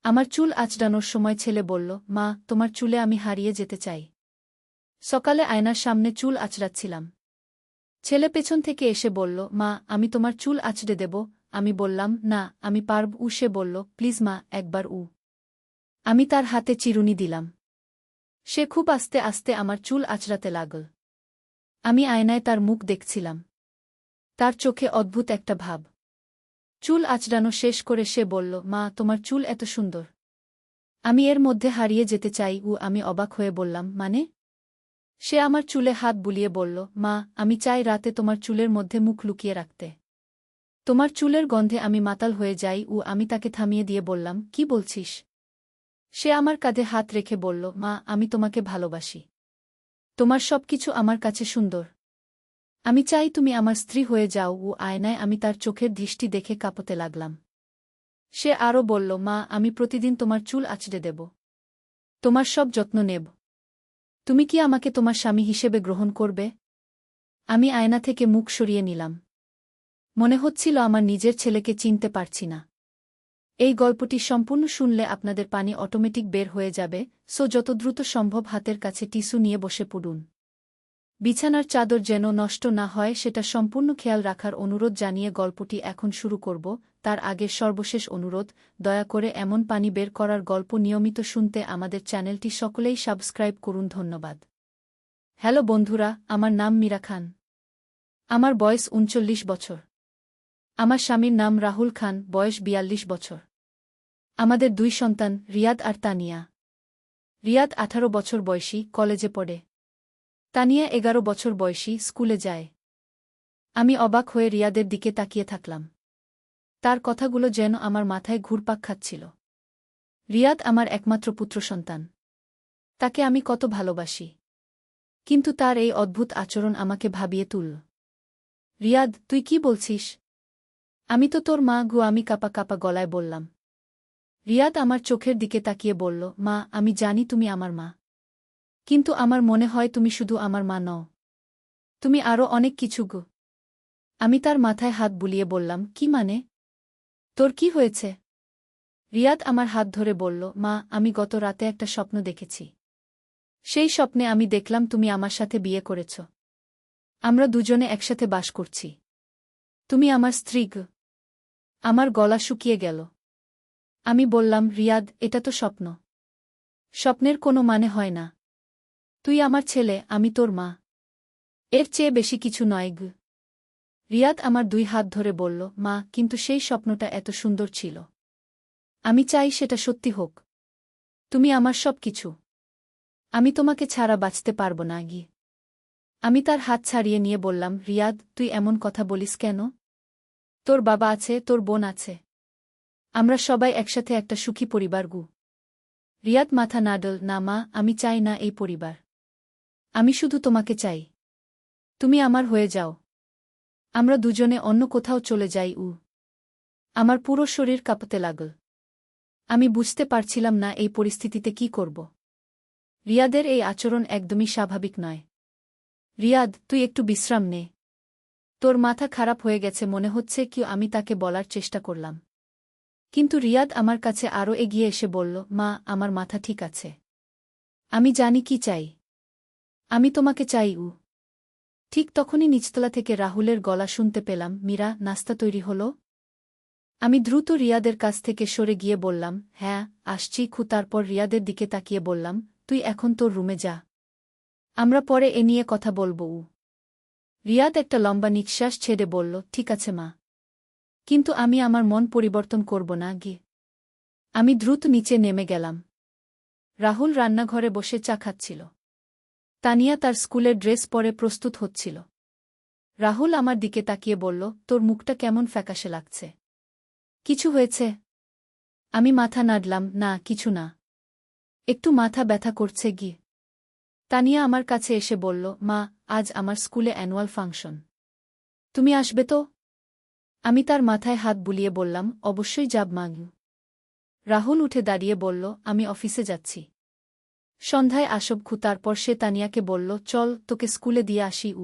আমার চুল আঁচড়ানোর সময় ছেলে বলল, মা, তোমার চুলে আমি হারিয়ে যেতে চাই। সকালে আয়নার সামনে চুল আঁচড়াচ্ছিলাম। ছেলে পেছন থেকে এসে বলল, মা, আমি তোমার চুল আঁচড়ে দেব। আমি বললাম, না, আমি পারব। সে বলল, প্লিজ মা, একবার। আমি তার হাতে চিরুনি দিলাম। সে খুব আস্তে আস্তে আমার চুল আঁচড়াতে লাগল। আমি আয়নায় তার মুখ দেখছিলাম। তার চোখে অদ্ভুত একটা ভাব। চুল আঁচড়ানো শেষ করে সে বলল, মা, তোমার চুল এত সুন্দর। আমি এর মধ্যে হারিয়ে যেতে চাই। আমি অবাক হয়ে বললাম, মানে? সে আমার চুলে হাত বুলিয়ে বলল, মা, আমি চাই রাতে তোমার চুলের মধ্যে মুখ লুকিয়ে রাখতে। তোমার চুলের গন্ধে আমি মাতাল হয়ে যাই। আমি তাকে থামিয়ে দিয়ে বললাম, কি বলছিস? সে আমার কাঁধে হাত রেখে বলল, মা, আমি তোমাকে ভালোবাসি। তোমার সবকিছু আমার কাছে সুন্দর। আমি চাই তুমি আমার স্ত্রী হয়ে যাও। আয়নায় আমি তার চোখের দৃষ্টি দেখে কাঁপতে লাগলাম। সে আরও বলল, মা, আমি প্রতিদিন তোমার চুল আঁচড়ে দেব। তোমার সব যত্ন নেব। তুমি কি আমাকে তোমার স্বামী হিসেবে গ্রহণ করবে? আমি আয়না থেকে মুখ সরিয়ে নিলাম। মনে হচ্ছিল আমার নিজের ছেলেকে চিনতে পারছি না। এই গল্পটি সম্পূর্ণ শুনলে আপনাদের পানি অটোমেটিক বের হয়ে যাবে, সো যত দ্রুত সম্ভব হাতের কাছে টিস্যু নিয়ে বসে পড়ুন। বিছানার চাদর যেন নষ্ট না হয় সেটা সম্পূর্ণ খেয়াল রাখার অনুরোধ জানিয়ে গল্পটি এখন শুরু করব। তার আগে সর্বশেষ অনুরোধ, দয়া করে এমন পানি বের করার গল্প নিয়মিত শুনতে আমাদের চ্যানেলটি সকলেই সাবস্ক্রাইব করুন। ধন্যবাদ। হ্যালো বন্ধুরা, আমার নাম মীরা খান। আমার বয়স ৩৯ বছর। আমার স্বামীর নাম রাহুল খান, বয়স ৪২ বছর। আমাদের ২ সন্তান, রিয়াদ আর তানিয়া। রিয়াদ ১৮ বছর বয়সী, কলেজে পড়ে। তানিয়া ১১ বছর বয়সী, স্কুলে যায়। আমি অবাক হয়ে রিয়াদের দিকে তাকিয়ে থাকলাম। তার কথাগুলো যেন আমার মাথায় ঘুরপাক খাচ্ছিল। রিয়াদ আমার একমাত্র পুত্র সন্তান। তাকে আমি কত ভালোবাসি। কিন্তু তার এই অদ্ভুত আচরণ আমাকে ভাবিয়ে তুলল। রিয়াদ, তুই কি বলছিস? আমি তো তোর মা। আমি কাঁপা কাঁপা গলায় বললাম। রিয়াদ আমার চোখের দিকে তাকিয়ে বলল, মা, আমি জানি তুমি আমার মা। কিন্তু আমার মনে হয় তুমি শুধু আমার মা নও। তুমি আরও অনেক কিছু। আমি তার মাথায় হাত বুলিয়ে বললাম, কি মানে? তোর কি হয়েছে? রিয়াদ আমার হাত ধরে বলল, মা, আমি গত রাতে একটা স্বপ্ন দেখেছি। সেই স্বপ্নে আমি দেখলাম তুমি আমার সাথে বিয়ে করেছ। আমরা দুজনে একসাথে বাস করছি। তুমি আমার স্ত্রী। আমার গলা শুকিয়ে গেল। আমি বললাম, রিয়াদ, এটা তো স্বপ্ন। স্বপ্নের কোনো মানে হয় না। তুই আমার ছেলে, আমি তোর মা। এর চেয়ে বেশি কিছু নয়। রিয়াদ আমার ২ হাত ধরে বলল, মা, কিন্তু সেই স্বপ্নটা এত সুন্দর ছিল। আমি চাই সেটা সত্যি হোক। তুমি আমার সব কিছু। আমি তোমাকে ছাড়া বাঁচতে পারব না। আমি তার হাত ছাড়িয়ে নিয়ে বললাম, রিয়াদ, তুই এমন কথা বলিস কেন? তোর বাবা আছে, তোর বোন আছে। আমরা সবাই একসাথে একটা সুখী পরিবার। রিয়াদ মাথা নাড়ল, না মা, আমি চাই না এই পরিবার। আমি শুধু তোমাকে চাই। তুমি আমার হয়ে যাও। আমরা দুজনে অন্য কোথাও চলে যাই। আমার পুরো শরীর কাঁপতে লাগল। আমি বুঝতে পারছিলাম না এই পরিস্থিতিতে কি করব। রিয়াদের এই আচরণ একদমই স্বাভাবিক নয়। রিয়াদ, তুই একটু বিশ্রাম নে। তোর মাথা খারাপ হয়ে গেছে মনে হচ্ছে। কি আমি তাকে বলার চেষ্টা করলাম। কিন্তু রিয়াদ আমার কাছে আরও এগিয়ে এসে বলল, মা, আমার মাথা ঠিক আছে। আমি জানি কি চাই। আমি তোমাকে চাই। ঠিক তখনই নিচতলা থেকে রাহুলের গলা শুনতে পেলাম, মীরা, নাস্তা তৈরি হলো? আমি দ্রুত রিয়াদের কাছ থেকে সরে গিয়ে বললাম, হ্যাঁ, আসছি। তারপর রিয়াদের দিকে তাকিয়ে বললাম, তুই এখন তোর রুমে যা। আমরা পরে এ নিয়ে কথা বলব। রিয়াদ একটা লম্বা নিঃশ্বাস ছেড়ে বলল, ঠিক আছে মা। কিন্তু আমি আমার মন পরিবর্তন করব না। আমি দ্রুত নিচে নেমে গেলাম। রাহুল রান্নাঘরে বসে চা খাচ্ছিল। তানিয়া তার স্কুলের ড্রেস পরে প্রস্তুত হচ্ছিল। রাহুল আমার দিকে তাকিয়ে বলল, তোর মুখটা কেমন ফ্যাকাশে লাগছে। কিছু হয়েছে? আমি মাথা নাড়লাম, না, কিছু না। একটু মাথা ব্যথা করছে। তানিয়া আমার কাছে এসে বলল, মা, আজ আমার স্কুলে অ্যানুয়াল ফাংশন। তুমি আসবে তো? আমি তার মাথায় হাত বুলিয়ে বললাম, অবশ্যই যাব মা। রাহুল উঠে দাঁড়িয়ে বলল, আমি অফিসে যাচ্ছি। সন্ধ্যায় আসব। তারপর সে তানিয়াকে বলল, চল, তোকে স্কুলে দিয়ে আসি।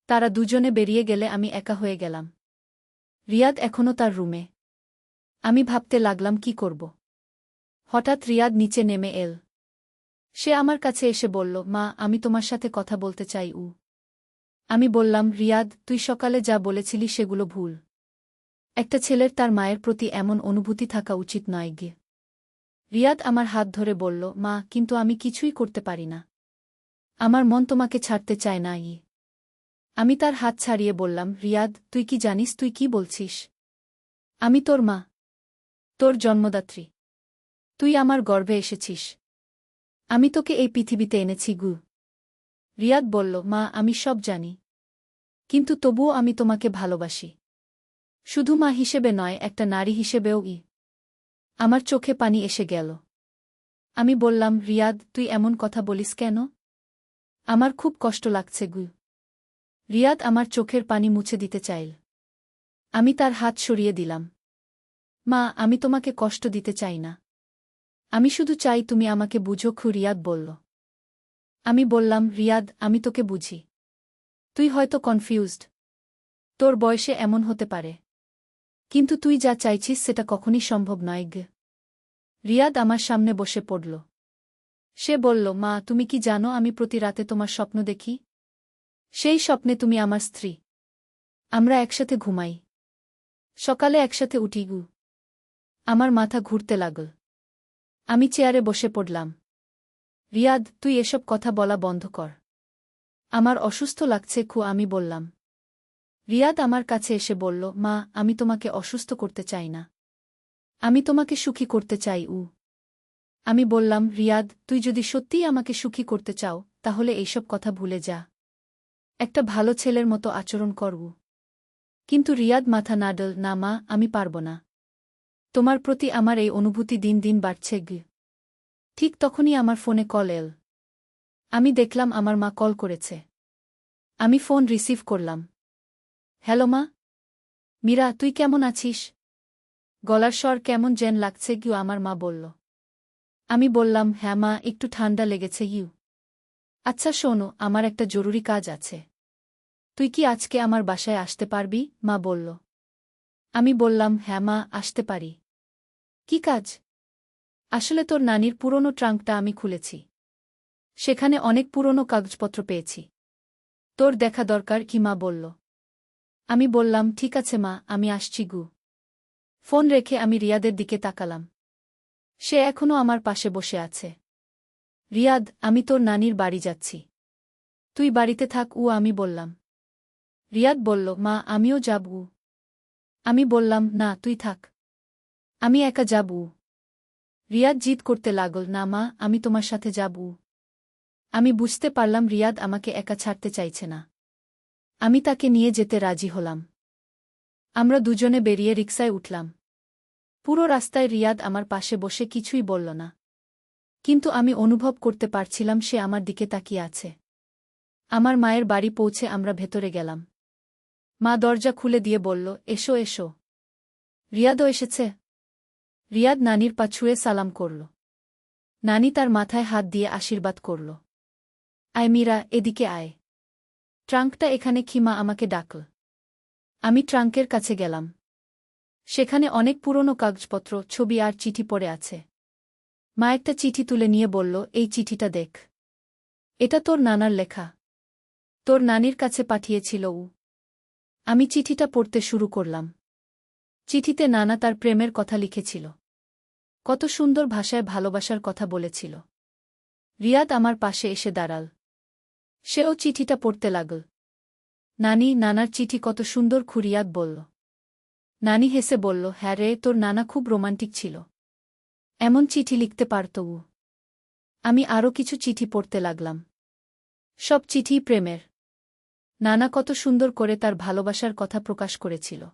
তারা দুজনে বেরিয়ে গেলে আমি একা হয়ে গেলাম। রিয়াদ এখনও তার রুমে। আমি ভাবতে লাগলাম কি করব। হঠাৎ রিয়াদ নিচে নেমে এল। সে আমার কাছে এসে বলল, মা, আমি তোমার সাথে কথা বলতে চাই। আমি বললাম, রিয়াদ, তুই সকালে যা বলেছিলি সেগুলো ভুল। একটা ছেলের তার মায়ের প্রতি এমন অনুভূতি থাকা উচিত নয় গে। রিয়াদ আমার হাত ধরে বলল, মা, কিন্তু আমি কিছুই করতে পারি না। আমার মন তোমাকে ছাড়তে চায় না। আমি তার হাত ছাড়িয়ে বললাম, রিয়াদ, তুই কি জানিস তুই কি বলছিস? আমি তোর মা, তোর জন্মদাত্রী। তুই আমার গর্ভে এসেছিস। আমি তোকে এই পৃথিবীতে এনেছি গু। রিয়াদ বলল, মা, আমি সব জানি, কিন্তু তবুও আমি তোমাকে ভালোবাসি। শুধু মা হিসেবে নয়, একটা নারী হিসেবেও। আমার চোখে পানি এসে গেল। আমি বললাম, রিয়াদ, তুই এমন কথা বলিস কেন? আমার খুব কষ্ট লাগছে গু। রিয়াদ আমার চোখের পানি মুছে দিতে চাইল। আমি তার হাত সরিয়ে দিলাম। মা, আমি তোমাকে কষ্ট দিতে চাই না। আমি শুধু চাই তুমি আমাকে বুঝো। রিয়াদ বলল। আমি বললাম, রিয়াদ, আমি তোকে বুঝি। তুই হয়তো কনফিউজড। তোর বয়সে এমন হতে পারে। কিন্তু তুই যা চাইছিস সেটা কখনই সম্ভব নয় গে। রিয়াদ আমার সামনে বসে পড়ল। সে বলল, মা, তুমি কি জানো আমি প্রতি রাতে তোমার স্বপ্ন দেখি? সেই স্বপ্নে তুমি আমার স্ত্রী। আমরা একসাথে ঘুমাই, সকালে একসাথে উঠি গু। আমার মাথা ঘুরতে লাগল। আমি চেয়ারে বসে পড়লাম। রিয়াদ, তুই এসব কথা বলা বন্ধ কর। আমার অসুস্থ লাগছে। আমি বললাম। রিয়াদ আমার কাছে এসে বলল, মা, আমি তোমাকে অসুস্থ করতে চাই না। আমি তোমাকে সুখী করতে চাই। আমি বললাম, রিয়াদ, তুই যদি সত্যিই আমাকে সুখী করতে চাও তাহলে এইসব কথা ভুলে যা। একটা ভালো ছেলের মতো আচরণ কর। কিন্তু রিয়াদ মাথা নাড়ল। না মা, আমি পারব না। তোমার প্রতি আমার এই অনুভূতি দিন দিন বাড়ছে গে। ঠিক তখনই আমার ফোনে কল এল। আমি দেখলাম আমার মা কল করেছে। আমি ফোন রিসিভ করলাম। হ্যালো মা। মীরা, তুই কেমন আছিস? গলার স্বর কেমন যেন লাগছে গিউ, আমার মা বলল। আমি বললাম, হ্যাঁ মা, একটু ঠান্ডা লেগেছে ইউ। আচ্ছা শোনো, আমার একটা জরুরি কাজ আছে। তুই কি আজকে আমার বাসায় আসতে পারবি? মা বলল। আমি বললাম, হ্যাঁ মা, আসতে পারি। কি কাজ? আসলে তোর নানির পুরনো ট্রাঙ্কটা আমি খুলেছি। সেখানে অনেক পুরনো কাগজপত্র পেয়েছি। তোর দেখা দরকার। কি মা বলল। আমি বললাম, ঠিক আছে মা, আমি আসছি গু। ফোন রেখে আমি রিয়াদের দিকে তাকালাম। সে এখনও আমার পাশে বসে আছে। রিয়াদ, আমি তোর নানির বাড়ি যাচ্ছি। তুই বাড়িতে থাক। আমি বললাম। রিয়াদ বলল, মা, আমিও যাব। আমি বললাম, না, তুই থাক। আমি একা যাব। রিয়াদ জিদ করতে লাগল, না মা, আমি তোমার সাথে যাব। আমি বুঝতে পারলাম রিয়াদ আমাকে একা ছাড়তে চাইছে না। আমি তাকে নিয়ে যেতে রাজি হলাম। আমরা দুজনে বেরিয়ে রিকশায় উঠলাম। পুরো রাস্তায় রিয়াদ আমার পাশে বসে কিছুই বলল না। কিন্তু আমি অনুভব করতে পারছিলাম সে আমার দিকে তাকিয়ে আছে। আমার মায়ের বাড়ি পৌঁছে আমরা ভেতরে গেলাম। মা দরজা খুলে দিয়ে বলল, এসো এসো। রিয়াদও এসেছে। রিয়াদ নানির পা ছুঁয়ে সালাম করল। নানি তার মাথায় হাত দিয়ে আশীর্বাদ করল। আয় মীরা, এদিকে আয়। ট্রাঙ্কটা এখানে। মা আমাকে ডাকল। আমি ট্রাঙ্কের কাছে গেলাম। সেখানে অনেক পুরনো কাগজপত্র, ছবি আর চিঠি পড়ে আছে। মা একটা চিঠি তুলে নিয়ে বলল, এই চিঠিটা দেখ। এটা তোর নানার লেখা। তোর নানির কাছে পাঠিয়েছিল ও। আমি চিঠিটা পড়তে শুরু করলাম। চিঠিতে নানা তার প্রেমের কথা লিখেছিল। কত সুন্দর ভাষায় ভালোবাসার কথা বলেছিল। রিয়াদ আমার পাশে এসে দাঁড়াল। সেও চিঠিটা পড়তে লাগল। নানি, নানার চিঠি কত সুন্দর। রিয়াদ বলল। নানি হেসে বলল, হ্যাঁ রে, তোর নানা খুব রোমান্টিক ছিল। এমন চিঠি লিখতে পারত ও। আমি আরও কিছু চিঠি পড়তে লাগলাম। সব চিঠিই প্রেমের। নানা কত সুন্দর করে তার ভালোবাসার কথা প্রকাশ করেছিল।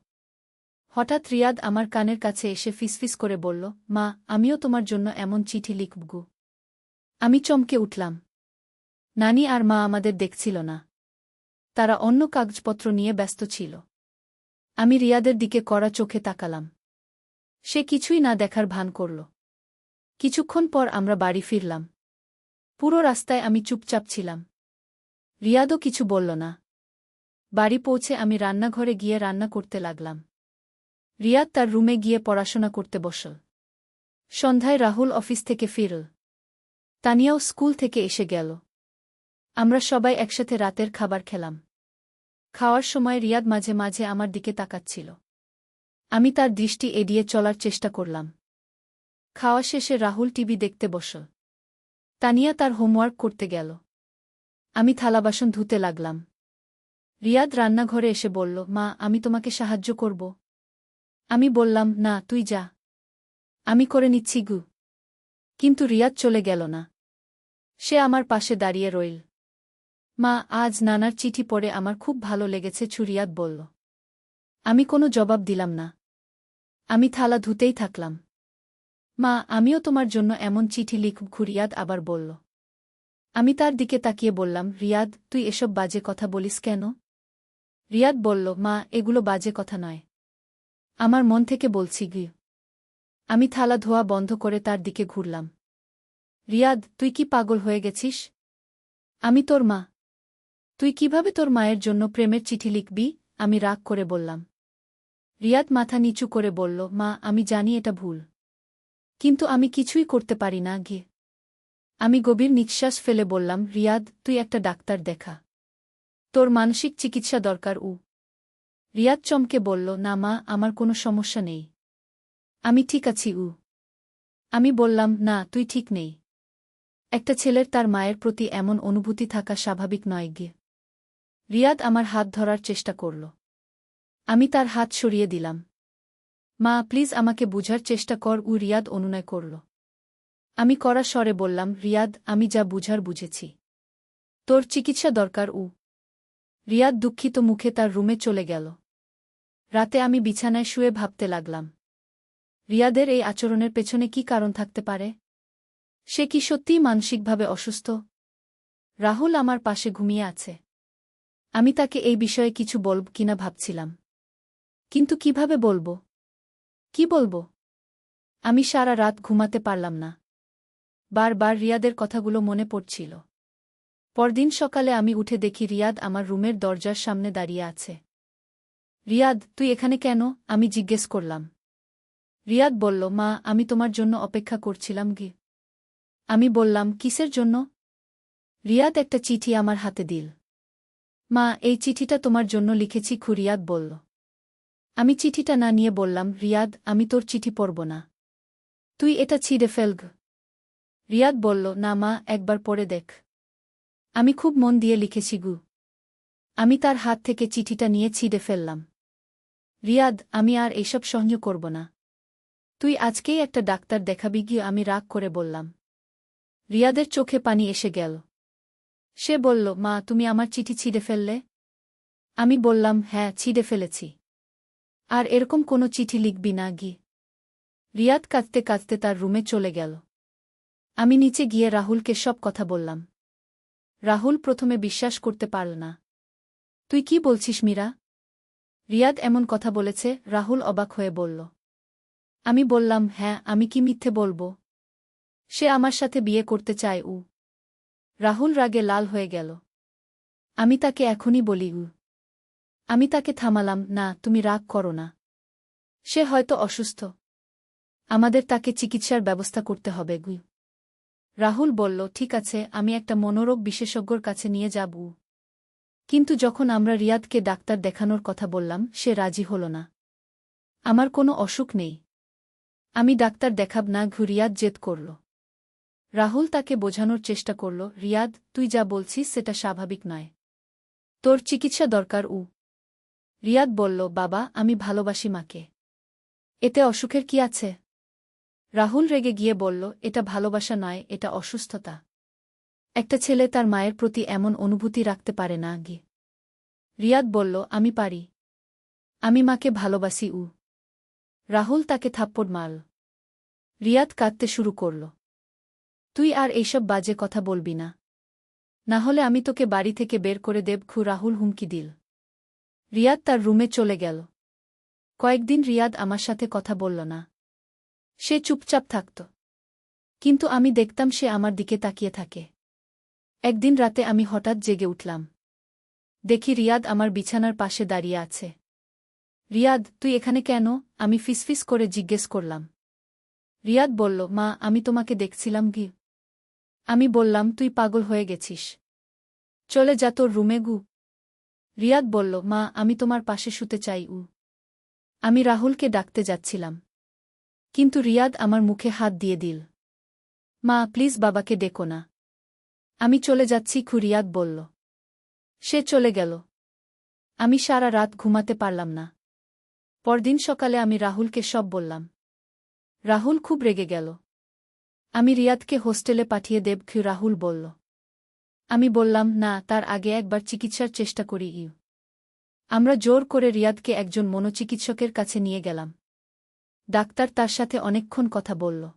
হঠাৎ রিয়াদ আমার কানের কাছে এসে ফিসফিস করে বলল, মা, আমিও তোমার জন্য এমন চিঠি লিখব। আমি চমকে উঠলাম। নানি আর মা আমাদের দেখছিল না। তারা অন্য কাগজপত্র নিয়ে ব্যস্ত ছিল। আমি রিয়াদের দিকে কড়া চোখে তাকালাম। সে কিছুই না দেখার ভান করল। কিছুক্ষণ পর আমরা বাড়ি ফিরলাম। পুরো রাস্তায় আমি চুপচাপ ছিলাম। রিয়াদও কিছু বলল না। বাড়ি পৌঁছে আমি রান্নাঘরে গিয়ে রান্না করতে লাগলাম। রিয়াদ তার রুমে গিয়ে পড়াশোনা করতে বসল। সন্ধ্যায় রাহুল অফিস থেকে ফিরল। তানিয়াও স্কুল থেকে এসে গেল। আমরা সবাই একসাথে রাতের খাবার খেলাম। খাওয়ার সময় রিয়াদ মাঝে মাঝে আমার দিকে তাকাচ্ছিল। আমি তার দৃষ্টি এড়িয়ে চলার চেষ্টা করলাম। খাওয়া শেষে রাহুল টিভি দেখতে বসল। তানিয়া তার হোমওয়ার্ক করতে গেল। আমি থালাবাসন ধুতে লাগলাম। রিয়াদ রান্নাঘরে এসে বলল, মা, আমি তোমাকে সাহায্য করব। আমি বললাম, না, তুই যা, আমি করে নিচ্ছি গু। কিন্তু রিয়াদ চলে গেল না। সে আমার পাশে দাঁড়িয়ে রইল। মা, আজ নানার চিঠি পড়ে আমার খুব ভালো লেগেছে, রিয়াদ বলল। আমি কোনো জবাব দিলাম না। আমি থালা ধুতেই থাকলাম। মা, আমিও তোমার জন্য এমন চিঠি লিখব, রিয়াদ আবার বলল। আমি তার দিকে তাকিয়ে বললাম, রিয়াদ, তুই এসব বাজে কথা বলিস কেন? রিয়াদ বলল, মা, এগুলো বাজে কথা নয়। আমার মন থেকে বলছি গি। আমি থালা ধোয়া বন্ধ করে তার দিকে ঘুরলাম। রিয়াদ, তুই কি পাগল হয়ে গেছিস? আমি তোর মা। তুই কিভাবে তোর মায়ের জন্য প্রেমের চিঠি লিখবি? আমি রাগ করে বললাম। রিয়াদ মাথা নিচু করে বলল, মা, আমি জানি এটা ভুল। কিন্তু আমি কিছুই করতে পারি না গে। আমি গভীর নিঃশ্বাস ফেলে বললাম, রিয়াদ, তুই একটা ডাক্তার দেখা। তোর মানসিক চিকিৎসা দরকার। রিয়াদ চমকে বলল, না মা, আমার কোনো সমস্যা নেই। আমি ঠিক আছি। আমি বললাম, না, তুই ঠিক নেই। একটা ছেলের তার মায়ের প্রতি এমন অনুভূতি থাকা স্বাভাবিক নয় গে। রিয়াদ আমার হাত ধরার চেষ্টা করল। আমি তার হাত সরিয়ে দিলাম। মা, প্লিজ আমাকে বুঝার চেষ্টা কর। রিয়াদ অনুনয় করল। আমি কড়া স্বরে বললাম, রিয়াদ, আমি যা বুঝার বুঝেছি। তোর চিকিৎসা দরকার। রিয়াদ দুঃখিত মুখে তার রুমে চলে গেল। রাতে আমি বিছানায় শুয়ে ভাবতে লাগলাম, রিয়াদের এই আচরণের পেছনে কি কারণ থাকতে পারে? সে কি সত্যিই মানসিকভাবে অসুস্থ? রাহুল আমার পাশে ঘুমিয়ে আছে। আমি তাকে এই বিষয়ে কিছু বলব কিনা ভাবছিলাম। কিন্তু কিভাবে বলবো? কি বলবো? আমি সারা রাত ঘুমাতে পারলাম না। বারবার রিয়াদের কথাগুলো মনে পড়ছিল। পরদিন সকালে আমি উঠে দেখি রিয়াদ আমার রুমের দরজার সামনে দাঁড়িয়ে আছে। রিয়াদ, তুই এখানে কেন? আমি জিজ্ঞেস করলাম। রিয়াদ বলল, মা, আমি তোমার জন্য অপেক্ষা করছিলাম গে। আমি বললাম, কিসের জন্য? রিয়াদ একটা চিঠি আমার হাতে দিল। মা, এই চিঠিটা তোমার জন্য লিখেছি, রিয়াদ বলল। আমি চিঠিটা না নিয়ে বললাম, রিয়াদ, আমি তোর চিঠি পড়ব না। তুই এটা ছিঁড়ে ফেলগ। রিয়াদ বলল, না মা, একবার পড়ে দেখ। আমি খুব মন দিয়ে লিখেছি গু। আমি তার হাত থেকে চিঠিটা নিয়ে ছিঁড়ে ফেললাম। রিয়াদ, আমি আর এইসব সহ্য করব না। তুই আজকেই একটা ডাক্তার দেখাবি গিয়ে, আমি রাগ করে বললাম। রিয়াদের চোখে পানি এসে গেল। সে বলল, মা, তুমি আমার চিঠি ছিঁড়ে ফেললে? আমি বললাম, হ্যাঁ, ছিঁড়ে ফেলেছি। আর এরকম কোনো চিঠি লিখবি না গি। রিয়াদ কাঁদতে কাঁদতে তার রুমে চলে গেল। আমি নিচে গিয়ে রাহুলকে সব কথা বললাম। রাহুল প্রথমে বিশ্বাস করতে পারল না। তুই কি বলছিস মীরা? রিয়াদ এমন কথা বলেছে? রাহুল অবাক হয়ে বলল। আমি বললাম, হ্যাঁ, আমি কি মিথ্যে বলবো? সে আমার সাথে বিয়ে করতে চায়। রাহুল রাগে লাল হয়ে গেল। আমি তাকে এখনই বলি। আমি তাকে থামালাম, না, তুমি রাগ করো না। সে হয়তো অসুস্থ। আমাদের তাকে চিকিৎসার ব্যবস্থা করতে হবে। রাহুল বলল, ঠিক আছে, আমি একটা মনোরোগ বিশেষজ্ঞর কাছে নিয়ে যাব। কিন্তু যখন আমরা রিয়াদকে ডাক্তার দেখানোর কথা বললাম, সে রাজি হল না। আমার কোনো অসুখ নেই। আমি ডাক্তার দেখাব না। রিয়াদ জেদ করল। রাহুল তাকে বোঝানোর চেষ্টা করল, রিয়াদ, তুই যা বলছিস সেটা স্বাভাবিক নয়। তোর চিকিৎসা দরকার। রিয়াদ বলল, বাবা, আমি ভালোবাসি মাকে। এতে অসুখের কি আছে? রাহুল রেগে গিয়ে বলল, এটা ভালোবাসা নয়, এটা অসুস্থতা। একটা ছেলে তার মায়ের প্রতি এমন অনুভূতি রাখতে পারে না গি। রিয়াদ বলল, আমি পারি। আমি মাকে ভালোবাসি। রাহুল তাকে থাপ্পড় মারল। রিয়াদ কাঁদতে শুরু করল। তুই আর এইসব বাজে কথা বলবি না, না হলে আমি তোকে বাড়ি থেকে বের করে দেব। রাহুল হুমকি দিল। রিয়াদ তার রুমে চলে গেল। কয়েকদিন রিয়াদ আমার সাথে কথা বলল না। সে চুপচাপ থাকত। কিন্তু আমি দেখতাম সে আমার দিকে তাকিয়ে থাকে। একদিন রাতে আমি হঠাৎ জেগে উঠলাম। দেখি রিয়াদ আমার বিছানার পাশে দাঁড়িয়ে আছে। রিয়াদ, তুই এখানে কেন? আমি ফিসফিস করে জিজ্ঞেস করলাম। রিয়াদ বলল, মা আমি তোমাকে দেখছিলাম গি। আমি বললাম, তুই পাগল হয়ে গেছিস। চলে যা তোর রুমে গু। রিয়াদ বলল, মা আমি তোমার পাশে শুতে চাই। আমি রাহুলকে ডাকতে যাচ্ছিলাম, কিন্তু রিয়াদ আমার মুখে হাত দিয়ে দিল। মা প্লিজ বাবাকে ডেকো না। আমি চলে যাচ্ছি রিয়াদ বলল। সে চলে গেল। আমি সারা রাত ঘুমাতে পারলাম না। পরদিন সকালে আমি রাহুলকে সব বললাম। রাহুল খুব রেগে গেল। আমি রিয়াদকে হোস্টেলে পাঠিয়ে দেব রাহুল বলল। আমি বললাম, না, তার আগে একবার চিকিৎসার চেষ্টা করি। আমরা জোর করে রিয়াদকে একজন মনোচিকিৎসকের কাছে নিয়ে গেলাম। ডাক্তার তার সাথে অনেকক্ষণ কথা বলল।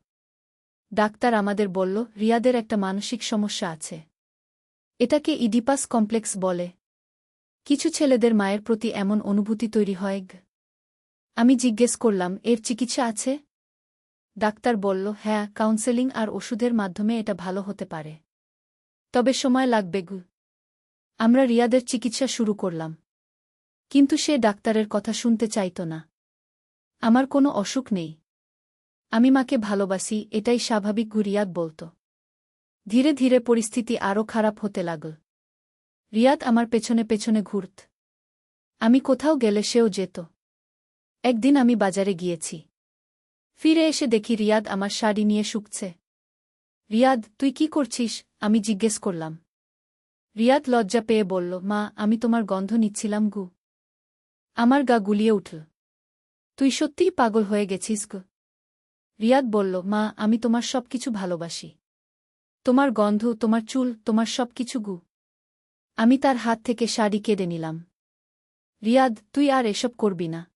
ডাক্তার আমাদের বলল, রিয়াদের একটা মানসিক সমস্যা আছে। এটাকে ইডিপাস কমপ্লেক্স বলে। কিছু ছেলেদের মায়ের প্রতি এমন অনুভূতি তৈরি হয়। আমি জিজ্ঞেস করলাম, এর চিকিৎসা আছে? ডাক্তার বলল, হ্যাঁ, কাউন্সেলিং আর ওষুধের মাধ্যমে এটা ভালো হতে পারে, তবে সময় লাগবে। আমরা রিয়াদের চিকিৎসা শুরু করলাম, কিন্তু সে ডাক্তারের কথা শুনতে চাইত না। আমার কোনো অসুখ নেই, আমি মাকে ভালোবাসি, এটাই স্বাভাবিক, রিয়াদ বলত। ধীরে ধীরে পরিস্থিতি আরও খারাপ হতে লাগল। রিয়াদ আমার পেছনে পেছনে ঘুরত। আমি কোথাও গেলে সেও যেত। একদিন আমি বাজারে গিয়েছি। ফিরে এসে দেখি রিয়াদ আমার শাড়ি নিয়ে শুকছে। রিয়াদ, তুই কি করছিস? আমি জিজ্ঞেস করলাম। রিয়াদ লজ্জা পেয়ে বলল, মা আমি তোমার গন্ধ নিচ্ছিলাম। আমার গা গুলিয়ে উঠল। তুই সত্যিই পাগল হয়ে গেছিস গো। রিয়াদ বলল, মা আমি তোমার সব কিছু ভালোবাসি। তোমার গন্ধ, তোমার চুল, তোমার সব কিছু। আমি তার হাত থেকে শাড়ি কেড়ে নিলাম। রিয়াদ, তুই আর এসব করবি না।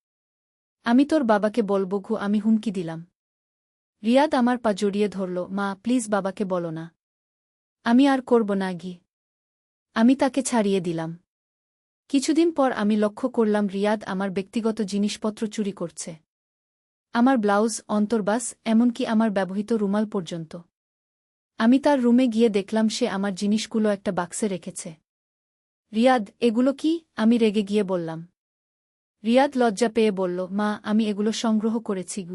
আমি তোর বাবাকে বলব। আমি হুমকি দিলাম। রিয়াদ আমার পা জড়িয়ে ধরল। মা প্লিজ বাবাকে বলো না। আমি আর করব না। আমি তাকে ছাড়িয়ে দিলাম। কিছুদিন পর আমি লক্ষ্য করলাম রিয়াদ আমার ব্যক্তিগত জিনিসপত্র চুরি করছে। আমার ব্লাউজ, অন্তর্বাস, এমনকি আমার ব্যবহৃত রুমাল পর্যন্ত। আমি তার রুমে গিয়ে দেখলাম সে আমার জিনিসগুলো একটা বাক্সে রেখেছে। রিয়াদ, এগুলো কি? আমি রেগে গিয়ে বললাম। রিয়াদ লজ্জা পেয়ে বলল, মা আমি এগুলো সংগ্রহ করেছি।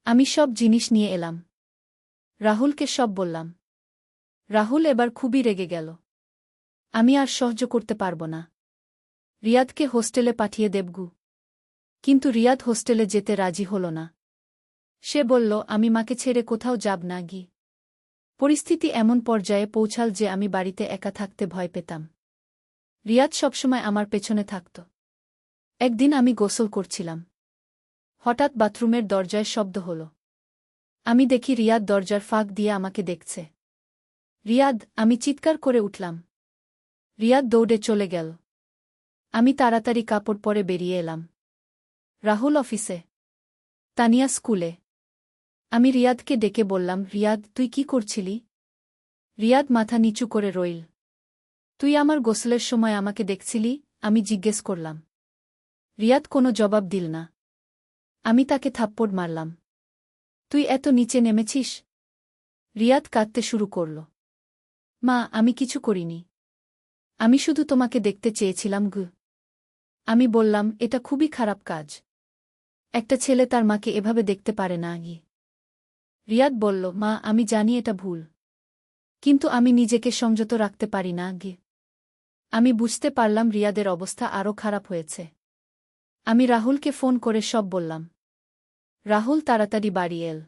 আমি সব জিনিস নিয়ে এলাম। রাহুলকে সব বললাম। রাহুল এবার খুবই রেগে গেল। আমি আর সহ্য করতে পারব না। রিয়াদকে হোস্টেলে পাঠিয়ে দেব। কিন্তু রিয়াদ হোস্টেলে যেতে রাজি হল না। সে বলল, আমি মাকে ছেড়ে কোথাও যাব না। পরিস্থিতি এমন পর্যায়ে পৌঁছাল যে আমি বাড়িতে একা থাকতে ভয় পেতাম। রিয়াদ সবসময় আমার পেছনে থাকত। একদিন আমি গোসল করছিলাম। হঠাৎ বাথরুমের দরজায় শব্দ হল। আমি দেখি রিয়াদ দরজার ফাঁক দিয়ে আমাকে দেখছে। রিয়াদ, আমি চিৎকার করে উঠলাম। রিয়াদ দৌড়ে চলে গেল। আমি তাড়াতাড়ি কাপড় পরে বেরিয়ে এলাম। রাহুল অফিসে, তানিয়া স্কুলে। আমি রিয়াদকে ডেকে বললাম, রিয়াদ তুই কি করছিলি? রিয়াদ মাথা নিচু করে রইল। তুই আমার গোসলের সময় আমাকে দেখছিলি? আমি জিজ্ঞেস করলাম। রিয়াদ কোনো জবাব দিল না। আমি তাকে থাপ্পড় মারলাম। তুই এত নিচে নেমেছিস? রিয়াদ কাঁদতে শুরু করল। মা আমি কিছু করিনি। আমি শুধু তোমাকে দেখতে চেয়েছিলাম। আমি বললাম, এটা খুবই খারাপ কাজ। একটা ছেলে তার মাকে এভাবে দেখতে পারে না। রিয়াদ বলল, মা আমি জানি এটা ভুল, কিন্তু আমি নিজেকে সংযত রাখতে পারি না। আমি বুঝতে পারলাম রিয়াদের অবস্থা আরও খারাপ হয়েছে। আমি রাহুলকে ফোন করে সব বললাম। রাহুল তাড়াতাড়ি বাড়ি এল।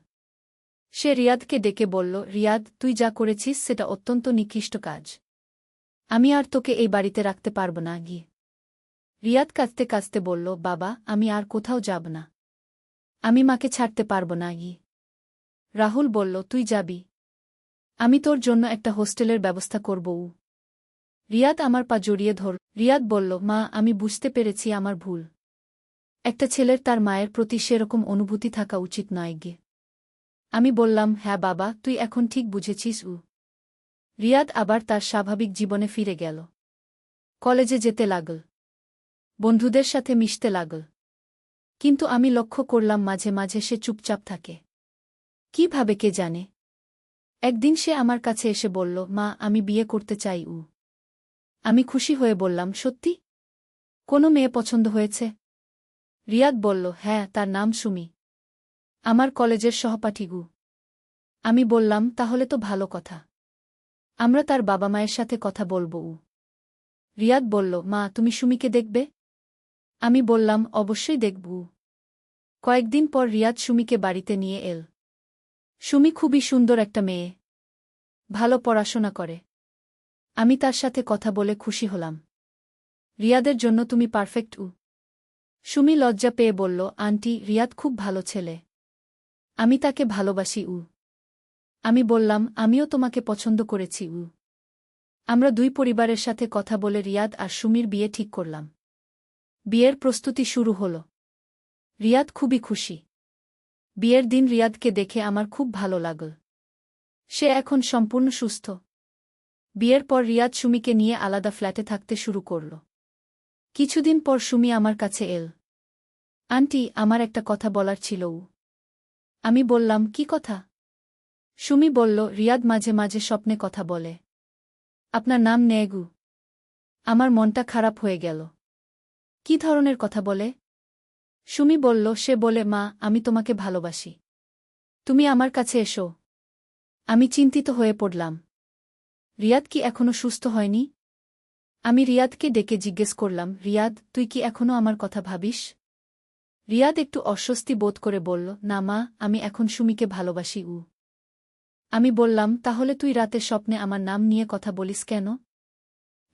সে রিয়াদকে ডেকে বলল, রিয়াদ তুই যা করেছিস সেটা অত্যন্ত নিকৃষ্ট কাজ। আমি আর তোকে এই বাড়িতে রাখতে পারব না। রিয়াদ কাঁদতে কাঁদতে বলল, বাবা আমি আর কোথাও যাব না। আমি মাকে ছাড়তে পারব না। রাহুল বলল, তুই যাবি। আমি তোর জন্য একটা হোস্টেলের ব্যবস্থা করব। রিয়াদ আমার পা জড়িয়ে ধর। রিয়াদ বলল, মা আমি বুঝতে পেরেছি আমার ভুল। একটা ছেলের তার মায়ের প্রতি সেরকম অনুভূতি থাকা উচিত নয়। আমি বললাম, হ্যাঁ বাবা তুই এখন ঠিক বুঝেছিস। রিয়াদ আবার তার স্বাভাবিক জীবনে ফিরে গেল। কলেজে যেতে লাগল। বন্ধুদের সাথে মিশতে লাগল। কিন্তু আমি লক্ষ্য করলাম মাঝে মাঝে সে চুপচাপ থাকে। কিভাবে কে জানে। একদিন সে আমার কাছে এসে বলল, মা আমি বিয়ে করতে চাই। আমি খুশি হয়ে বললাম, সত্যি? কোনো মেয়ে পছন্দ হয়েছে? রিয়াদ বলল, হ্যাঁ, তার নাম সুমি। আমার কলেজের সহপাঠীগু। আমি বললাম, তাহলে তো ভালো কথা। আমরা তার বাবা মায়ের সাথে কথা বলবো। রিয়াদ বলল, মা তুমি সুমিকে দেখবে? আমি বললাম, অবশ্যই দেখব। কয়েকদিন পর রিয়াদ সুমিকে বাড়িতে নিয়ে এল। সুমি খুবই সুন্দর একটা মেয়ে, ভালো পড়াশোনা করে। আমি তার সাথে কথা বলে খুশি হলাম। রিয়াদের জন্য তুমি পারফেক্ট। সুমি লজ্জা পেয়ে বলল, আন্টি, রিয়াদ খুব ভালো ছেলে, আমি তাকে ভালোবাসি। আমি বললাম, আমিও তোমাকে পছন্দ করেছি। আমরা দুই পরিবারের সাথে কথা বলে রিয়াদ আর সুমির বিয়ে ঠিক করলাম। বিয়ের প্রস্তুতি শুরু হল। রিয়াদ খুবই খুশি। বিয়ের দিন রিয়াদকে দেখে আমার খুব ভালো লাগল। সে এখন সম্পূর্ণ সুস্থ। বিয়ের পর রিয়াদ সুমিকে নিয়ে আলাদা ফ্ল্যাটে থাকতে শুরু করল। কিছুদিন পর সুমি আমার কাছে এল। আন্টি, আমার একটা কথা বলার ছিল। আমি বললাম, কি কথা? সুমি বলল, রিয়াদ মাঝে মাঝে স্বপ্নে কথা বলে। আপনার নাম নেগু। আমার মনটা খারাপ হয়ে গেল। কি ধরনের কথা বলে? সুমি বলল, সে বলে, মা, আমি তোমাকে ভালোবাসি, তুমি আমার কাছে এসো। আমি চিন্তিত হয়ে পড়লাম। রিয়াদ কি এখনো সুস্থ হয়নি? আমি রিয়াদকে ডেকে জিজ্ঞেস করলাম, রিয়াদ, তুই কি এখনো আমার কথা ভাবিস? রিয়াদ একটু অস্বস্তি বোধ করে বলল, না মা, আমি এখন সুমিকে ভালোবাসি। আমি বললাম, তাহলে তুই রাতে স্বপ্নে আমার নাম নিয়ে কথা বলিস কেন?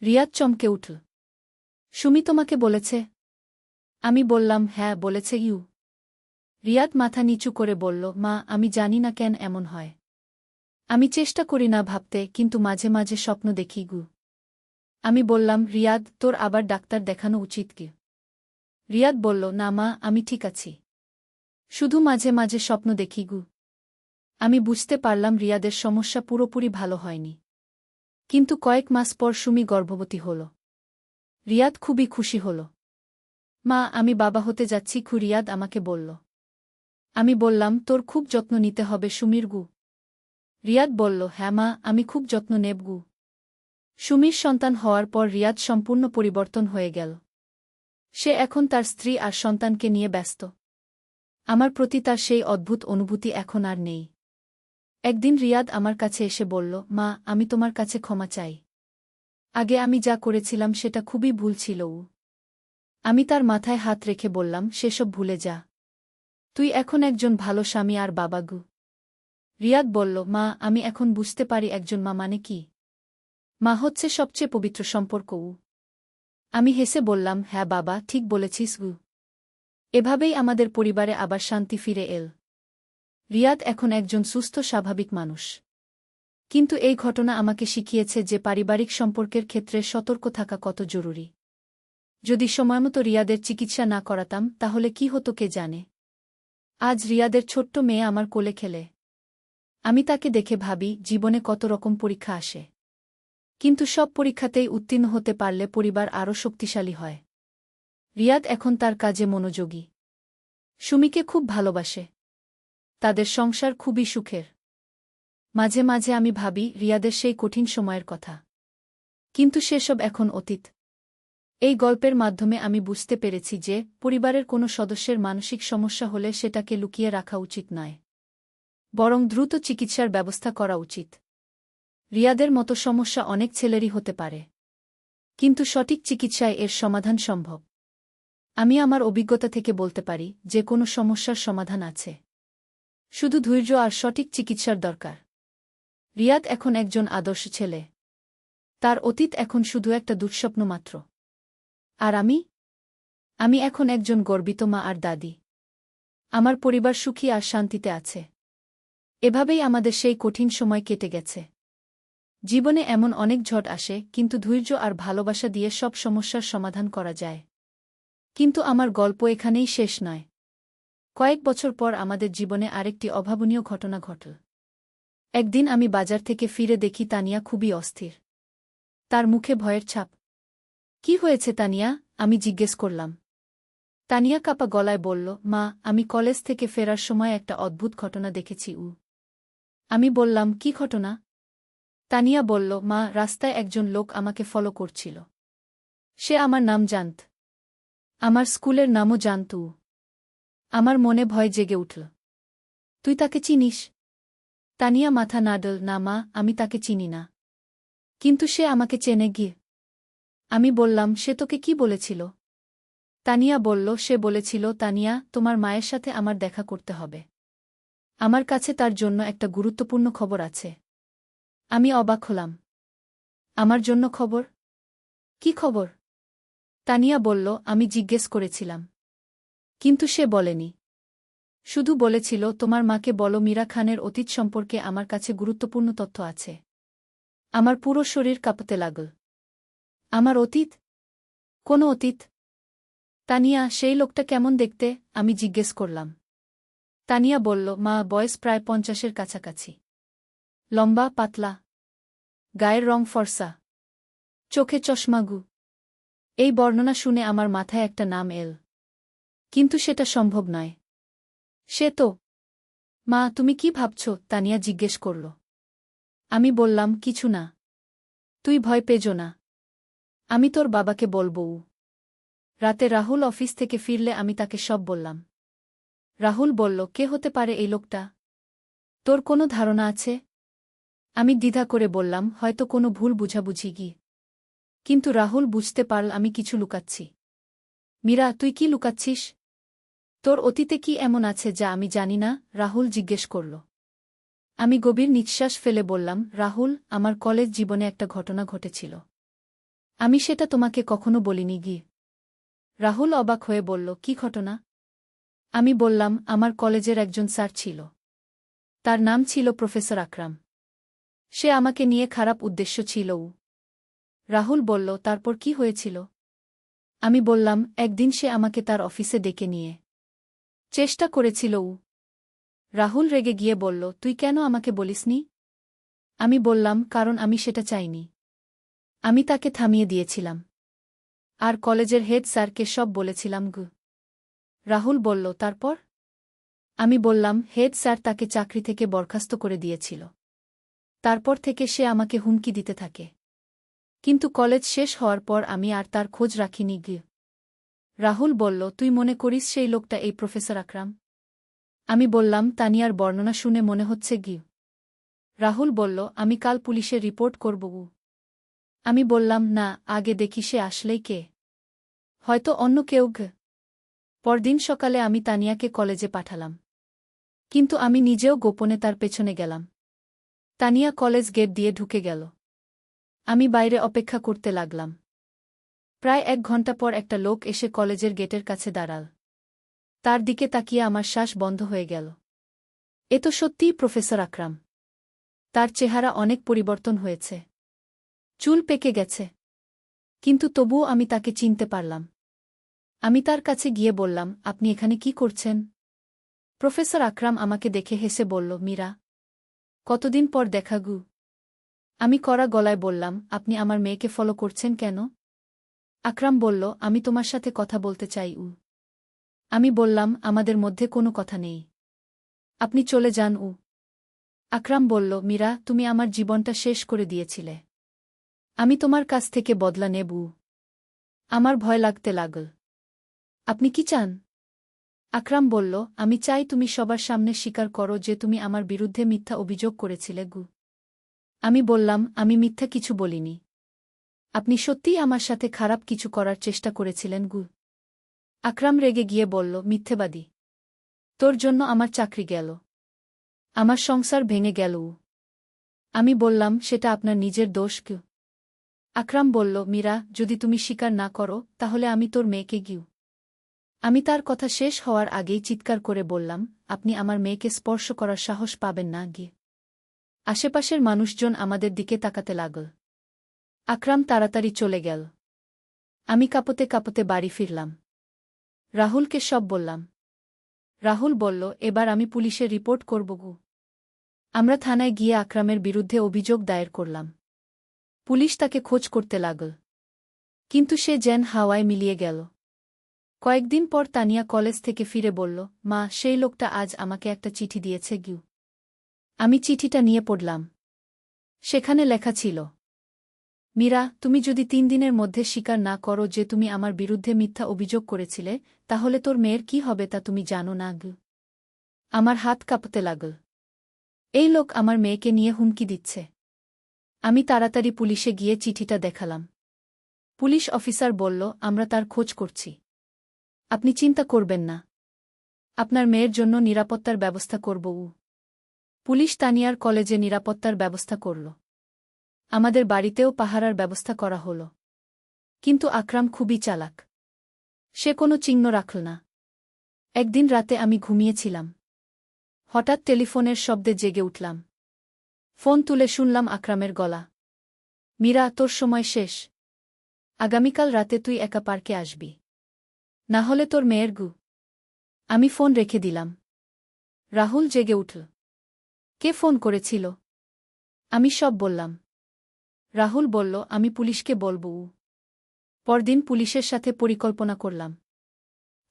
রিয়াদ চমকে উঠল। সুমি তোমাকে বলেছে? আমি বললাম, হ্যাঁ বলেছে। রিয়াদ মাথা নিচু করে বলল, মা, আমি জানি না কেন এমন হয়। আমি চেষ্টা করি না ভাবতে, কিন্তু মাঝে মাঝে স্বপ্ন দেখি। আমি বললাম, রিয়াদ, তোর আবার ডাক্তার দেখানো উচিত কি? রিয়াদ বলল, না মা, আমি ঠিক আছি, শুধু মাঝে মাঝে স্বপ্ন দেখি। আমি বুঝতে পারলাম রিয়াদের সমস্যা পুরোপুরি ভালো হয়নি। কিন্তু কয়েক মাস পর সুমি গর্ভবতী হল। রিয়াদ খুবই খুশি হল। মা, আমি বাবা হতে যাচ্ছি। রিয়াদ আমাকে বলল। আমি বললাম, তোর খুব যত্ন নিতে হবে সুমির। রিয়াদ বলল, হ্যাঁ মা, আমি খুব যত্ন নেব। সুমির সন্তান হওয়ার পর রিয়াদ সম্পূর্ণ পরিবর্তন হয়ে গেল। সে এখন তার স্ত্রী আর সন্তানকে নিয়ে ব্যস্ত। আমার প্রতি তার সেই অদ্ভুত অনুভূতি এখন আর নেই। একদিন রিয়াদ আমার কাছে এসে বলল, মা, আমি তোমার কাছে ক্ষমা চাই। আগে আমি যা করেছিলাম সেটা খুবই ভুল ছিল। আমি তার মাথায় হাত রেখে বললাম, সেসব ভুলে যা। তুই এখন একজন ভালো স্বামী আর বাবা। রিয়াদ বলল, মা, আমি এখন বুঝতে পারি একজন মা মানে কি। মা হচ্ছে সবচেয়ে পবিত্র সম্পর্ক। আমি হেসে বললাম, হ্যাঁ বাবা, ঠিক বলেছিস। এভাবেই আমাদের পরিবারে আবার শান্তি ফিরে এল। রিয়াদ এখন একজন সুস্থ স্বাভাবিক মানুষ। কিন্তু এই ঘটনা আমাকে শিখিয়েছে যে পারিবারিক সম্পর্কের ক্ষেত্রে সতর্ক থাকা কত জরুরি। যদি সময়মতো রিয়াদের চিকিৎসা না করাতাম তাহলে কি হতো কে জানে। আজ রিয়াদের ছোট্ট মেয়ে আমার কোলে খেলে। আমি তাকে দেখে ভাবি, জীবনে কত রকম পরীক্ষা আসে, কিন্তু সব পরীক্ষাতেই উত্তীর্ণ হতে পারলে পরিবার আরও শক্তিশালী হয়। রিয়াদ এখন তার কাজে মনোযোগী। সুমিকে খুব ভালোবাসে। তাদের সংসার খুবই সুখের। মাঝে মাঝে আমি ভাবি রিয়াদের সেই কঠিন সময়ের কথা, কিন্তু সেসব এখন অতীত। এই গল্পের মাধ্যমে আমি বুঝতে পেরেছি যে পরিবারের কোনো সদস্যের মানসিক সমস্যা হলে সেটাকে লুকিয়ে রাখা উচিত নয়, বরং দ্রুত চিকিৎসার ব্যবস্থা করা উচিত। রিয়াদের মতো সমস্যা অনেক ছেলেরই হতে পারে, কিন্তু সঠিক চিকিৎসায় এর সমাধান সম্ভব। আমি আমার অভিজ্ঞতা থেকে বলতে পারি যে কোনো সমস্যার সমাধান আছে, শুধু ধৈর্য আর সঠিক চিকিৎসার দরকার। রিয়াদ এখন একজন আদর্শ ছেলে। তার অতীত এখন শুধু একটা দুঃস্বপ্ন মাত্র। আর আমি এখন একজন গর্বিত মা আর দাদি। আমার পরিবার সুখী আর শান্তিতে আছে। এভাবেই আমাদের সেই কঠিন সময় কেটে গেছে। জীবনে এমন অনেক ঝড় আসে, কিন্তু ধৈর্য আর ভালোবাসা দিয়ে সব সমস্যার সমাধান করা যায়। কিন্তু আমার গল্প এখানেই শেষ নয়। কয়েক বছর পর আমাদের জীবনে আরেকটি অভাবনীয় ঘটনা ঘটল। একদিন আমি বাজার থেকে ফিরে দেখি তানিয়া খুবই অস্থির। তার মুখে ভয়ের ছাপ। কি হয়েছে তানিয়া? আমি জিজ্ঞেস করলাম। তানিয়া কাপা গলায় বলল, মা, আমি কলেজ থেকে ফেরার সময় একটা অদ্ভুত ঘটনা দেখেছি। আমি বললাম, কি ঘটনা? তানিয়া বলল, মা, রাস্তায় একজন লোক আমাকে ফলো করছিল। সে আমার নাম জানত, আমার স্কুলের নামও জানত। আমার মনে ভয় জেগে উঠল। তুই তাকে চিনিস? তানিয়া মাথা নাড়ল, না মা, আমি তাকে চিনি না। কিন্তু সে আমাকে চেনে গিয়ে। আমি বললাম, সে তোকে কি বলেছিল? তানিয়া বলল, সে বলেছিল, তানিয়া, তোমার মায়ের সাথে আমার দেখা করতে হবে। আমার কাছে তার জন্য একটা গুরুত্বপূর্ণ খবর আছে। আমি অবাক হলাম। আমার জন্য খবর? কি খবর? তানিয়া বলল, আমি জিজ্ঞেস করেছিলাম। কিন্তু সে বলেনি। শুধু বলেছিল, তোমার মাকে বলো মীরা খানের অতীত সম্পর্কে আমার কাছে গুরুত্বপূর্ণ তথ্য আছে। আমার পুরো শরীর কাঁপতে লাগল। আমার অতীত? কোন অতীত? তানিয়া, সেই লোকটা কেমন দেখতে? আমি জিজ্ঞেস করলাম। তানিয়া বলল, মা, বয়স প্রায় 50-এর কাছাকাছি। লম্বা, পাতলা। গায়ের রং ফর্সা। চোখে চশমাগু। এই বর্ণনা শুনে আমার মাথায় একটা নাম এল। কিন্তু সেটা সম্ভব নয়। সে তো। মা, তুমি কি ভাবছ? তানিয়া জিজ্ঞেস করল। আমি বললাম, কিছু না। তুই ভয় পেজো না। আমি তোর বাবাকে বলবো। রাতে রাহুল অফিস থেকে ফিরলে আমি তাকে সব বললাম। রাহুল বলল, কে হতে পারে এই লোকটা? তোর কোনো ধারণা আছে? আমি দ্বিধা করে বললাম, হয়তো কোনো ভুল বুঝাবুঝি গিয়ে। কিন্তু রাহুল বুঝতে পারল আমি কিছু লুকাচ্ছি। মীরা, তুই কি লুকাচ্ছিস? তোর অতীতে কি এমন আছে যা আমি জানি না? রাহুল জিজ্ঞেস করল। আমি গভীর নিঃশ্বাস ফেলে বললাম, রাহুল, আমার কলেজ জীবনে একটা ঘটনা ঘটেছিল। আমি সেটা তোমাকে কখনো বলিনি গিয়ে। রাহুল অবাক হয়ে বলল, কি ঘটনা? আমি বললাম, আমার কলেজের একজন স্যার ছিল। তার নাম ছিল প্রফেসর আকরাম। সে আমাকে নিয়ে খারাপ উদ্দেশ্য ছিল। রাহুল বলল, তারপর কি হয়েছিল? আমি বললাম, একদিন সে আমাকে তার অফিসে ডেকে নিয়ে চেষ্টা করেছিল। রাহুল রেগে গিয়ে বলল, তুই কেন আমাকে বলিসনি? আমি বললাম, কারণ আমি সেটা চাইনি। আমি তাকে থামিয়ে দিয়েছিলাম। আর কলেজের হেড স্যারকে সব বলেছিলাম। রাহুল বলল, তারপর? আমি বললাম, হেড স্যার তাকে চাকরি থেকে বরখাস্ত করে দিয়েছিল। তারপর থেকে সে আমাকে হুমকি দিতে থাকে। কিন্তু কলেজ শেষ হওয়ার পর আমি আর তার খোঁজ রাখিনি। রাহুল বলল, তুই মনে করিস সেই লোকটা এই প্রফেসর আকরাম? আমি বললাম, তানিয়ার বর্ণনা শুনে মনে হচ্ছে। রাহুল বলল, আমি কাল পুলিশে রিপোর্ট করব। আমি বললাম, না, আগে দেখি সে আসলেই কে। হয়তো অন্য কেউ। পরদিন সকালে আমি তানিয়াকে কলেজে পাঠালাম। কিন্তু আমি নিজেও গোপনে তার পেছনে গেলাম। তানিয়া কলেজ গেট দিয়ে ঢুকে গেল। আমি বাইরে অপেক্ষা করতে লাগলাম। প্রায় 1 ঘণ্টা পর একটা লোক এসে কলেজের গেটের কাছে দাঁড়াল। তার দিকে তাকিয়ে আমার শ্বাস বন্ধ হয়ে গেল। এ তো সত্যিই প্রফেসর আকরাম। তার চেহারা অনেক পরিবর্তন হয়েছে। চুল পেকে গেছে। কিন্তু তবুও আমি তাকে চিনতে পারলাম। আমি তার কাছে গিয়ে বললাম, আপনি এখানে কি করছেন? প্রফেসর আকরাম আমাকে দেখে হেসে বলল, মীরা, কতদিন পর দেখা গু। আমি কড়া গলায় বললাম, আপনি আমার মেয়েকে ফলো করছেন কেন? আকরাম বলল, আমি তোমার সাথে কথা বলতে চাই। আমি বললাম, আমাদের মধ্যে কোনো কথা নেই। আপনি চলে যান। আকরাম বলল, মীরা, তুমি আমার জীবনটা শেষ করে দিয়েছিলে। আমি তোমার কাছ থেকে বদলা নেব। আমার ভয় লাগতে লাগল। আপনি কি চান? আকরাম বলল, আমি চাই তুমি সবার সামনে স্বীকার করো যে তুমি আমার বিরুদ্ধে মিথ্যা অভিযোগ করেছিলে। আমি বললাম, আমি মিথ্যা কিছু বলিনি। আপনি সত্যিই আমার সাথে খারাপ কিছু করার চেষ্টা করেছিলেন। আকরাম রেগে গিয়ে বলল, মিথ্যেবাদী। তোর জন্য আমার চাকরি গেল। আমার সংসার ভেঙে গেল। আমি বললাম, সেটা আপনার নিজের দোষ। আকরাম বলল, মীরা, যদি তুমি স্বীকার না করো তাহলে আমি তোর মেয়েকে আমি তার কথা শেষ হওয়ার আগেই চিৎকার করে বললাম, আপনি আমার মেয়েকে স্পর্শ করার সাহস পাবেন না। আশেপাশের মানুষজন আমাদের দিকে তাকাতে লাগল। আকরাম তাড়াতাড়ি চলে গেল। আমি কাঁপতে কাঁপতে বাড়ি ফিরলাম। রাহুলকে সব বললাম। রাহুল বলল, এবার আমি পুলিশে রিপোর্ট করব। আমরা থানায় গিয়ে আকরামের বিরুদ্ধে অভিযোগ দায়ের করলাম। পুলিশ তাকে খোঁজ করতে লাগল। কিন্তু সে যেন হাওয়ায় মিলিয়ে গেল। কয়েকদিন পর তানিয়া কলেজ থেকে ফিরে বলল, মা, সেই লোকটা আজ আমাকে একটা চিঠি দিয়েছে। আমি চিঠিটা নিয়ে পড়লাম। সেখানে লেখা ছিল, মীরা, তুমি যদি 3 দিনের মধ্যে স্বীকার না করো যে তুমি আমার বিরুদ্ধে মিথ্যা অভিযোগ করেছিলে, তাহলে তোর মেয়ের কি হবে তা তুমি জানো না। আমার হাত কাঁপতে লাগল। এই লোক আমার মেয়েকে নিয়ে হুমকি দিচ্ছে। আমি তাড়াতাড়ি পুলিশে গিয়ে চিঠিটা দেখালাম। পুলিশ অফিসার বলল, আমরা তার খোঁজ করছি। আপনি চিন্তা করবেন না। আপনার মেয়ের জন্য নিরাপত্তার ব্যবস্থা করব। পুলিশ তানিয়ার কলেজে নিরাপত্তার ব্যবস্থা করল। আমাদের বাড়িতেও পাহারার ব্যবস্থা করা হল। কিন্তু আকরাম খুবই চালাক। সে কোনো চিহ্ন রাখল না। একদিন রাতে আমি ঘুমিয়েছিলাম। হঠাৎ টেলিফোনের শব্দে জেগে উঠলাম। ফোন তুলে শুনলাম আকরামের গলা। মীরা, তোর সময় শেষ। আগামীকাল রাতে তুই একা পার্কে আসবি। না হলে তোর মেয়ের গু। আমি ফোন রেখে দিলাম। রাহুল জেগে উঠল। কে ফোন করেছিল? আমি সব বললাম। রাহুল বলল, আমি পুলিশকে বলব। পরদিন পুলিশের সাথে পরিকল্পনা করলাম।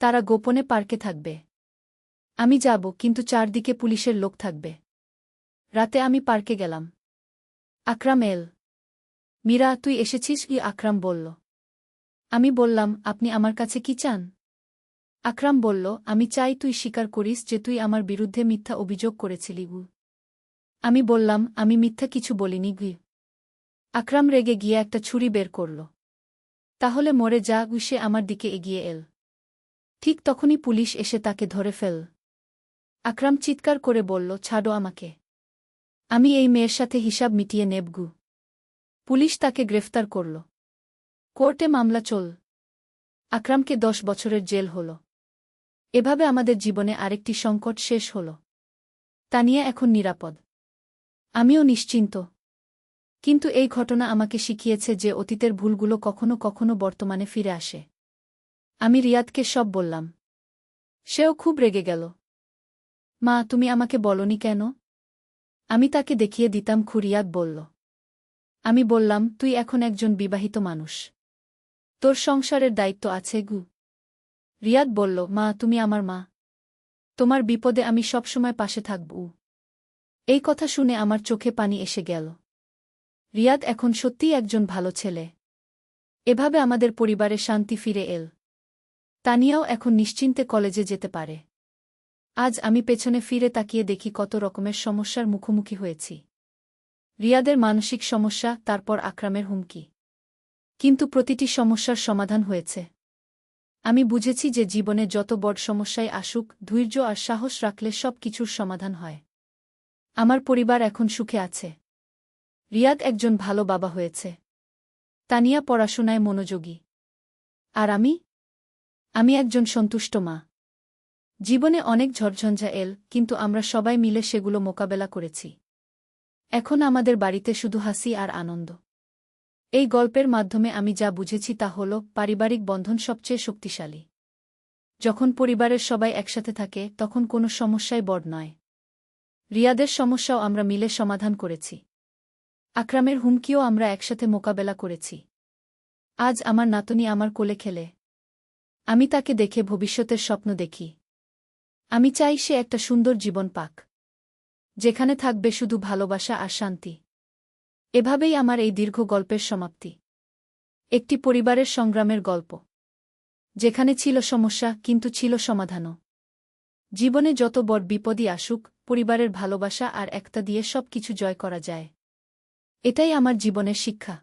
তারা গোপনে পার্কে থাকবে। আমি যাব, কিন্তু চারদিকে পুলিশের লোক থাকবে। রাতে আমি পার্কে গেলাম। আকরাম এল। মীরা, তুই এসেছিস? আকরাম বলল। আমি বললাম, আপনি আমার কাছে কি চান? আকরাম বলল, আমি চাই তুই স্বীকার করিস যে তুই আমার বিরুদ্ধে মিথ্যা অভিযোগ করেছিলি। আমি বললাম, আমি মিথ্যা কিছু বলিনি। আকরাম রেগে গিয়ে একটা ছুরি বের করল। তাহলে মরে যা। সে আমার দিকে এগিয়ে এল। ঠিক তখনই পুলিশ এসে তাকে ধরে ফেল। আকরাম চিৎকার করে বলল, ছাড়ো আমাকে। আমি এই মেয়ের সাথে হিসাব মিটিয়ে নেব। পুলিশ তাকে গ্রেফতার করল। কোর্টে মামলা চল। আকরামকে 10 বছরের জেল হল। এভাবে আমাদের জীবনে আরেকটি সংকট শেষ হল। তানিয়া এখন নিরাপদ। আমিও নিশ্চিন্ত। কিন্তু এই ঘটনা আমাকে শিখিয়েছে যে অতীতের ভুলগুলো কখনো কখনো বর্তমানে ফিরে আসে। আমি রিয়াদকে সব বললাম। সেও খুব রেগে গেল। মা, তুমি আমাকে বলনি কেন? আমি তাকে দেখিয়ে দিতাম। রিয়াদ বলল। আমি বললাম, তুই এখন একজন বিবাহিত মানুষ। তোর সংসারের দায়িত্ব আছে। রিয়াদ বলল, মা, তুমি আমার মা। তোমার বিপদে আমি সবসময় পাশে থাকব। এই কথা শুনে আমার চোখে পানি এসে গেল। রিয়াদ এখন সত্যিই একজন ভালো ছেলে। এভাবে আমাদের পরিবারে শান্তি ফিরে এল। তানিয়াও এখন নিশ্চিন্তে কলেজে যেতে পারে। আজ আমি পেছনে ফিরে তাকিয়ে দেখি কত রকমের সমস্যার মুখোমুখি হয়েছি। রিয়াদের মানসিক সমস্যা, তারপর আকরামের হুমকি। কিন্তু প্রতিটি সমস্যার সমাধান হয়েছে। আমি বুঝেছি যে জীবনে যত বড় সমস্যাই আসুক, ধৈর্য আর সাহস রাখলে সব কিছুর সমাধান হয়। আমার পরিবার এখন সুখে আছে। রিয়াদ একজন ভালো বাবা হয়েছে। তানিয়া পড়াশোনায় মনোযোগী। আর আমি একজন সন্তুষ্ট মা। জীবনে অনেক ঝড়ঝঞ্ঝা এল, কিন্তু আমরা সবাই মিলে সেগুলো মোকাবেলা করেছি। এখন আমাদের বাড়িতে শুধু হাসি আর আনন্দ। এই গল্পের মাধ্যমে আমি যা বুঝেছি তা হল, পারিবারিক বন্ধন সবচেয়ে শক্তিশালী। যখন পরিবারের সবাই একসাথে থাকে তখন কোনো সমস্যাই বড় নয়। রিয়াদের সমস্যাও আমরা মিলে সমাধান করেছি। আকরামের হুমকিও আমরা একসাথে মোকাবেলা করেছি। আজ আমার নাতনি আমার কোলে খেলে। আমি তাকে দেখে ভবিষ্যতের স্বপ্ন দেখি। আমি চাই সে একটা সুন্দর জীবন পাক, যেখানে থাকবে শুধু ভালোবাসা আর শান্তি। এভাবেই আমার এই দীর্ঘ গল্পের সমাপ্তি। একটি পরিবারের সংগ্রামের গল্প, যেখানে ছিল সমস্যা কিন্তু ছিল সমাধানও। জীবনে যত বড় বিপদই আসুক, পরিবারের ভালোবাসা আর একতা দিয়ে সব কিছু জয় করা যায়। এটাই আমার জীবনের শিক্ষা।